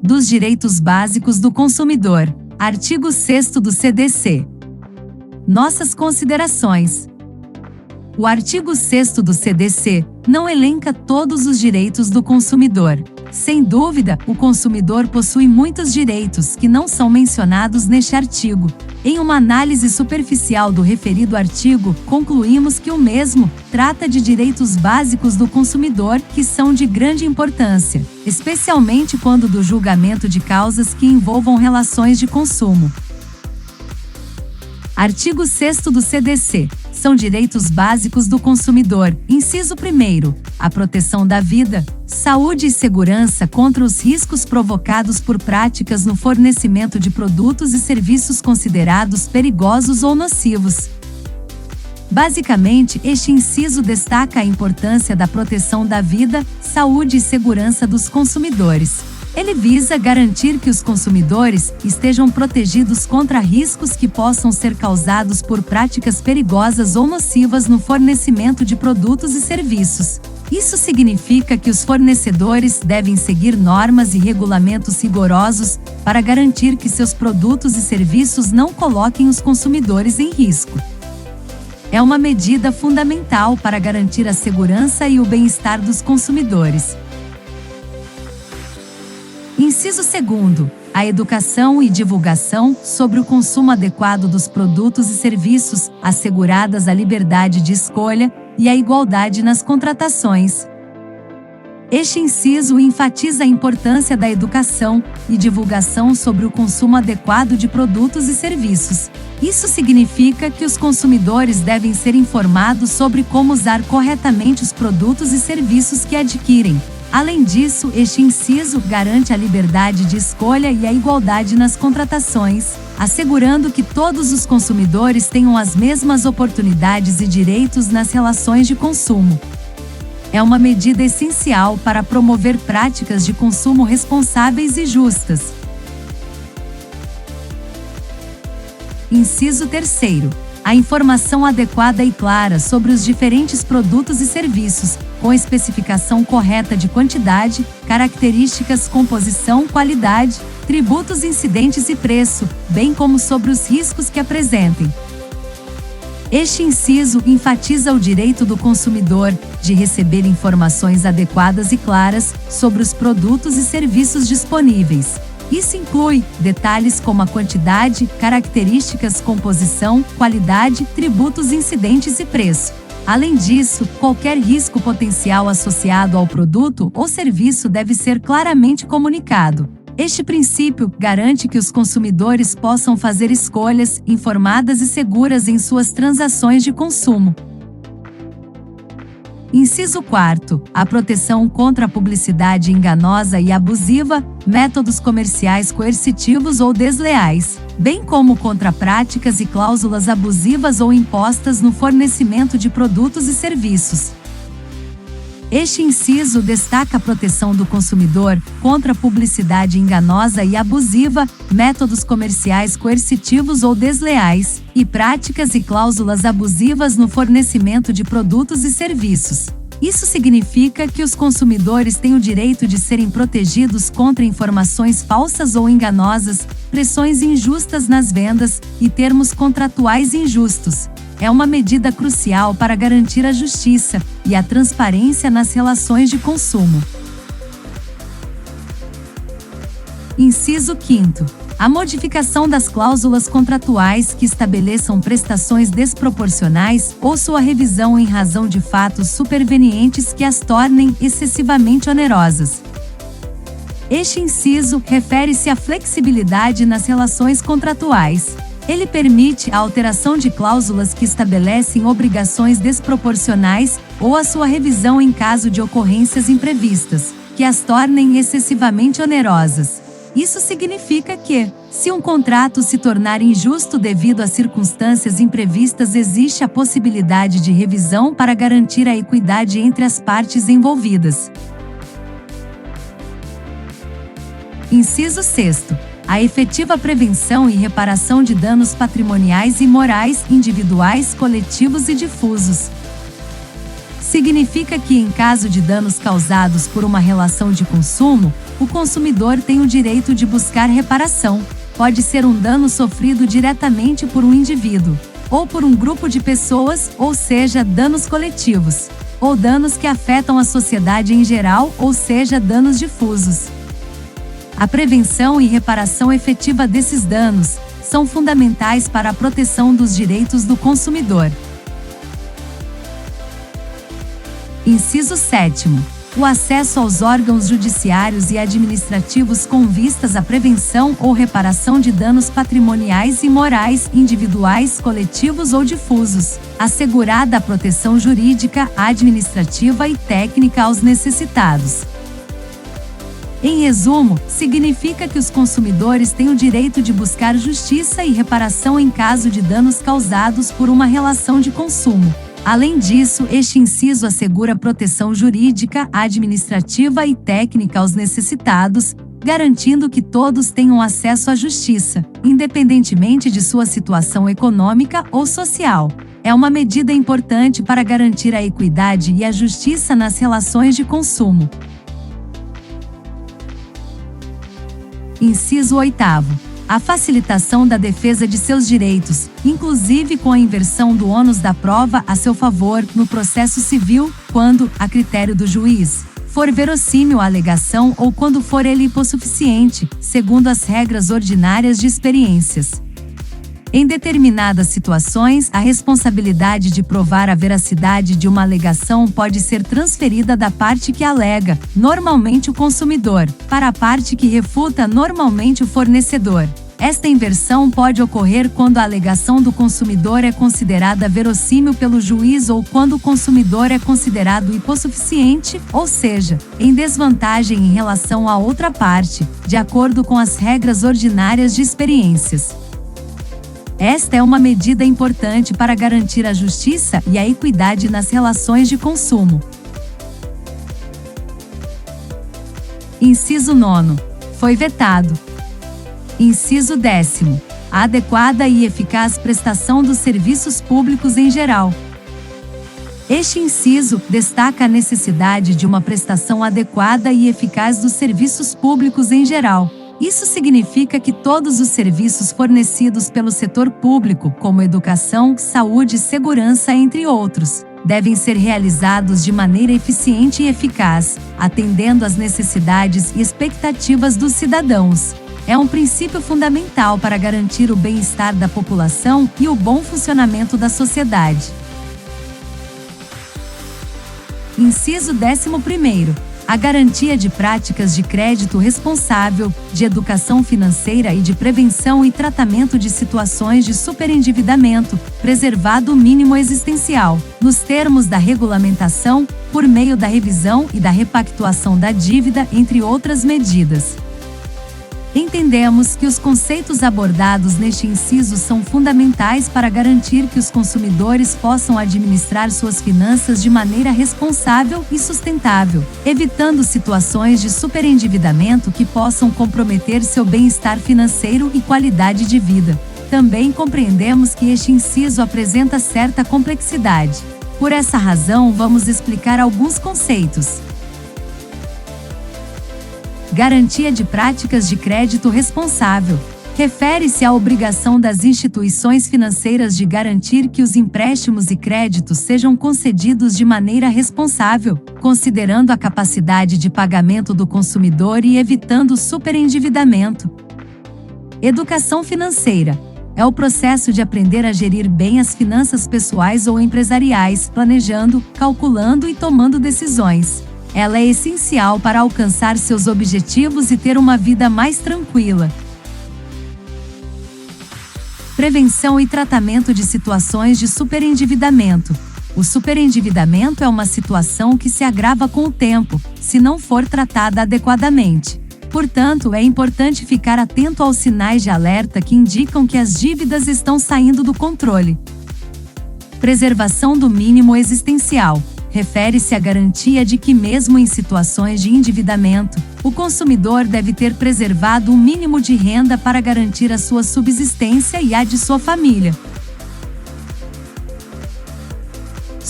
dos direitos básicos do consumidor. Artigo 6º do CDC. Nossas considerações. O artigo 6º do CDC não elenca todos os direitos do consumidor. Sem dúvida, o consumidor possui muitos direitos que não são mencionados neste artigo. Em uma análise superficial do referido artigo, concluímos que o mesmo trata de direitos básicos do consumidor que são de grande importância, especialmente quando do julgamento de causas que envolvam relações de consumo. Artigo 6º do CDC. São direitos básicos do consumidor. Inciso 1º. A proteção da vida, saúde e segurança contra os riscos provocados por práticas no fornecimento de produtos e serviços considerados perigosos ou nocivos. Basicamente, este inciso destaca a importância da proteção da vida, saúde e segurança dos consumidores. Ele visa garantir que os consumidores estejam protegidos contra riscos que possam ser causados por práticas perigosas ou nocivas no fornecimento de produtos e serviços. Isso significa que os fornecedores devem seguir normas e regulamentos rigorosos para garantir que seus produtos e serviços não coloquem os consumidores em risco. É uma medida fundamental para garantir a segurança e o bem-estar dos consumidores. Inciso 2º. A educação e divulgação sobre o consumo adequado dos produtos e serviços, asseguradas a liberdade de escolha e a igualdade nas contratações. Este inciso enfatiza a importância da educação e divulgação sobre o consumo adequado de produtos e serviços. Isso significa que os consumidores devem ser informados sobre como usar corretamente os produtos e serviços que adquirem. Além disso, este inciso garante a liberdade de escolha e a igualdade nas contratações, assegurando que todos os consumidores tenham as mesmas oportunidades e direitos nas relações de consumo. É uma medida essencial para promover práticas de consumo responsáveis e justas. Inciso 3º. A informação adequada e clara sobre os diferentes produtos e serviços, com especificação correta de quantidade, características, composição, qualidade, tributos incidentes e preço, bem como sobre os riscos que apresentem. Este inciso enfatiza o direito do consumidor de receber informações adequadas e claras sobre os produtos e serviços disponíveis. Isso inclui detalhes como a quantidade, características, composição, qualidade, tributos incidentes e preço. Além disso, qualquer risco potencial associado ao produto ou serviço deve ser claramente comunicado. Este princípio garante que os consumidores possam fazer escolhas informadas e seguras em suas transações de consumo. Inciso 4º. A proteção contra a publicidade enganosa e abusiva, métodos comerciais coercitivos ou desleais, bem como contra práticas e cláusulas abusivas ou impostas no fornecimento de produtos e serviços. Este inciso destaca a proteção do consumidor contra a publicidade enganosa e abusiva, métodos comerciais coercitivos ou desleais, e práticas e cláusulas abusivas no fornecimento de produtos e serviços. Isso significa que os consumidores têm o direito de serem protegidos contra informações falsas ou enganosas, pressões injustas nas vendas e termos contratuais injustos. É uma medida crucial para garantir a justiça e a transparência nas relações de consumo. Inciso 5º. A modificação das cláusulas contratuais que estabeleçam prestações desproporcionais ou sua revisão em razão de fatos supervenientes que as tornem excessivamente onerosas. Este inciso refere-se à flexibilidade nas relações contratuais. Ele permite a alteração de cláusulas que estabelecem obrigações desproporcionais ou a sua revisão em caso de ocorrências imprevistas, que as tornem excessivamente onerosas. Isso significa que, se um contrato se tornar injusto devido a circunstâncias imprevistas, existe a possibilidade de revisão para garantir a equidade entre as partes envolvidas. Inciso 6º. A efetiva prevenção e reparação de danos patrimoniais e morais, individuais, coletivos e difusos. Significa que, em caso de danos causados por uma relação de consumo, o consumidor tem o direito de buscar reparação. Pode ser um dano sofrido diretamente por um indivíduo, ou por um grupo de pessoas, ou seja, danos coletivos, ou danos que afetam a sociedade em geral, ou seja, danos difusos. A prevenção e reparação efetiva desses danos são fundamentais para a proteção dos direitos do consumidor. Inciso 7º. O acesso aos órgãos judiciários e administrativos com vistas à prevenção ou reparação de danos patrimoniais e morais, individuais, coletivos ou difusos, assegurada a proteção jurídica, administrativa e técnica aos necessitados. Em resumo, significa que os consumidores têm o direito de buscar justiça e reparação em caso de danos causados por uma relação de consumo. Além disso, este inciso assegura proteção jurídica, administrativa e técnica aos necessitados, garantindo que todos tenham acesso à justiça, independentemente de sua situação econômica ou social. É uma medida importante para garantir a equidade e a justiça nas relações de consumo. Inciso 8º. A facilitação da defesa de seus direitos, inclusive com a inversão do ônus da prova a seu favor no processo civil, quando, a critério do juiz, for verossímil a alegação ou quando for ele hipossuficiente, segundo as regras ordinárias de experiências. Em determinadas situações, a responsabilidade de provar a veracidade de uma alegação pode ser transferida da parte que alega, normalmente o consumidor, para a parte que refuta, normalmente o fornecedor. Esta inversão pode ocorrer quando a alegação do consumidor é considerada verossímil pelo juiz ou quando o consumidor é considerado hipossuficiente, ou seja, em desvantagem em relação à outra parte, de acordo com as regras ordinárias de experiências. Esta é uma medida importante para garantir a justiça e a equidade nas relações de consumo. Inciso 9º. Foi vetado. Inciso 10º. A adequada e eficaz prestação dos serviços públicos em geral. Este inciso destaca a necessidade de uma prestação adequada e eficaz dos serviços públicos em geral. Isso significa que todos os serviços fornecidos pelo setor público, como educação, saúde e segurança, entre outros, devem ser realizados de maneira eficiente e eficaz, atendendo às necessidades e expectativas dos cidadãos. É um princípio fundamental para garantir o bem-estar da população e o bom funcionamento da sociedade. Inciso 11º. A garantia de práticas de crédito responsável, de educação financeira e de prevenção e tratamento de situações de superendividamento, preservado o mínimo existencial, nos termos da regulamentação, por meio da revisão e da repactuação da dívida, entre outras medidas. Entendemos que os conceitos abordados neste inciso são fundamentais para garantir que os consumidores possam administrar suas finanças de maneira responsável e sustentável, evitando situações de superendividamento que possam comprometer seu bem-estar financeiro e qualidade de vida. Também compreendemos que este inciso apresenta certa complexidade. Por essa razão, vamos explicar alguns conceitos. Garantia de práticas de crédito responsável. Refere-se à obrigação das instituições financeiras de garantir que os empréstimos e créditos sejam concedidos de maneira responsável, considerando a capacidade de pagamento do consumidor e evitando o superendividamento. Educação financeira. É o processo de aprender a gerir bem as finanças pessoais ou empresariais, planejando, calculando e tomando decisões. Ela é essencial para alcançar seus objetivos e ter uma vida mais tranquila. Prevenção e tratamento de situações de superendividamento. O superendividamento é uma situação que se agrava com o tempo, se não for tratada adequadamente. Portanto, é importante ficar atento aos sinais de alerta que indicam que as dívidas estão saindo do controle. Preservação do mínimo existencial. Refere-se à garantia de que, mesmo em situações de endividamento, o consumidor deve ter preservado um mínimo de renda para garantir a sua subsistência e a de sua família.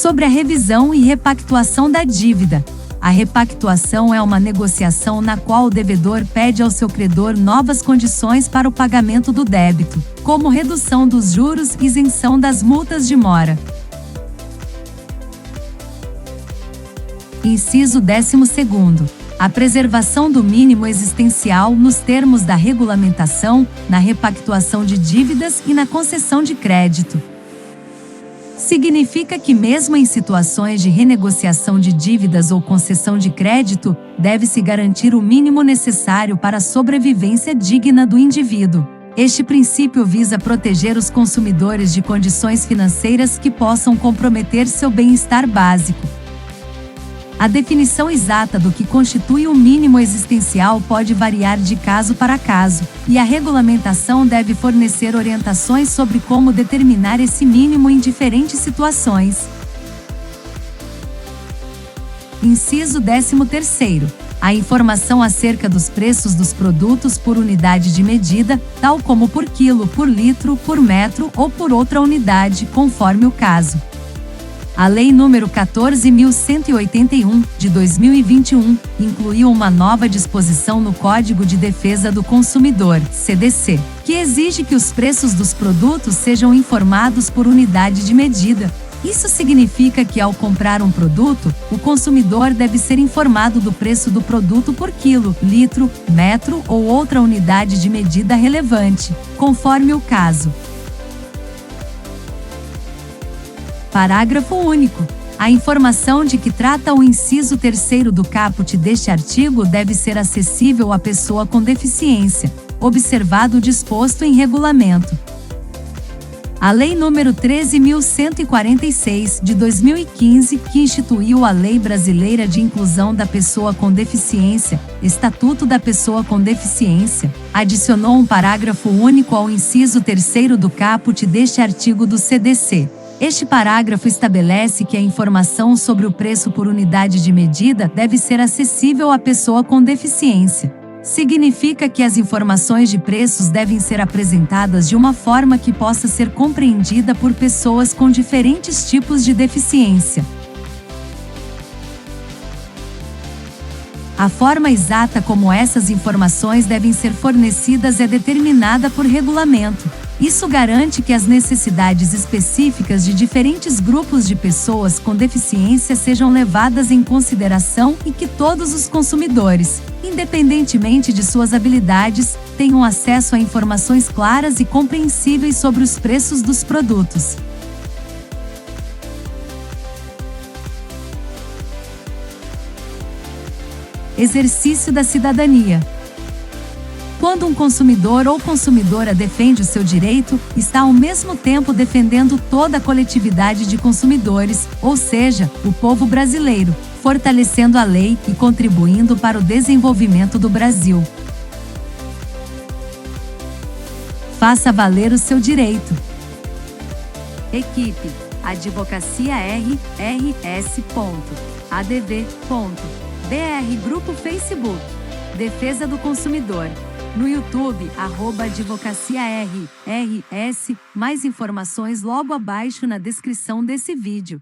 Sobre a revisão e repactuação da dívida. A repactuação é uma negociação na qual o devedor pede ao seu credor novas condições para o pagamento do débito, como redução dos juros e isenção das multas de mora. Inciso 12º. A preservação do mínimo existencial nos termos da regulamentação, na repactuação de dívidas e na concessão de crédito. Significa que mesmo em situações de renegociação de dívidas ou concessão de crédito, deve-se garantir o mínimo necessário para a sobrevivência digna do indivíduo. Este princípio visa proteger os consumidores de condições financeiras que possam comprometer seu bem-estar básico. A definição exata do que constitui o mínimo existencial pode variar de caso para caso, e a regulamentação deve fornecer orientações sobre como determinar esse mínimo em diferentes situações. Inciso 13º. A informação acerca dos preços dos produtos por unidade de medida, tal como por quilo, por litro, por metro ou por outra unidade, conforme o caso. A Lei nº 14.181, de 2021, incluiu uma nova disposição no Código de Defesa do Consumidor, CDC, que exige que os preços dos produtos sejam informados por unidade de medida. Isso significa que, ao comprar um produto, o consumidor deve ser informado do preço do produto por quilo, litro, metro ou outra unidade de medida relevante, conforme o caso. Parágrafo único. A informação de que trata o inciso 3º do caput deste artigo deve ser acessível à pessoa com deficiência, observado o disposto em regulamento. A Lei nº 13.146, de 2015, que instituiu a Lei Brasileira de Inclusão da Pessoa com Deficiência, Estatuto da Pessoa com Deficiência, adicionou um parágrafo único ao inciso 3º do caput deste artigo do CDC. Este parágrafo estabelece que a informação sobre o preço por unidade de medida deve ser acessível à pessoa com deficiência. Significa que as informações de preços devem ser apresentadas de uma forma que possa ser compreendida por pessoas com diferentes tipos de deficiência. A forma exata como essas informações devem ser fornecidas é determinada por regulamento. Isso garante que as necessidades específicas de diferentes grupos de pessoas com deficiência sejam levadas em consideração e que todos os consumidores, independentemente de suas habilidades, tenham acesso a informações claras e compreensíveis sobre os preços dos produtos. Exercício da cidadania. Quando um consumidor ou consumidora defende o seu direito, está ao mesmo tempo defendendo toda a coletividade de consumidores, ou seja, o povo brasileiro, fortalecendo a lei e contribuindo para o desenvolvimento do Brasil. Faça valer o seu direito. Equipe: Advocacia RRS.adv.br. Grupo Facebook: Defesa do Consumidor. No YouTube, @Advocacia RRS. Mais informações logo abaixo na descrição desse vídeo.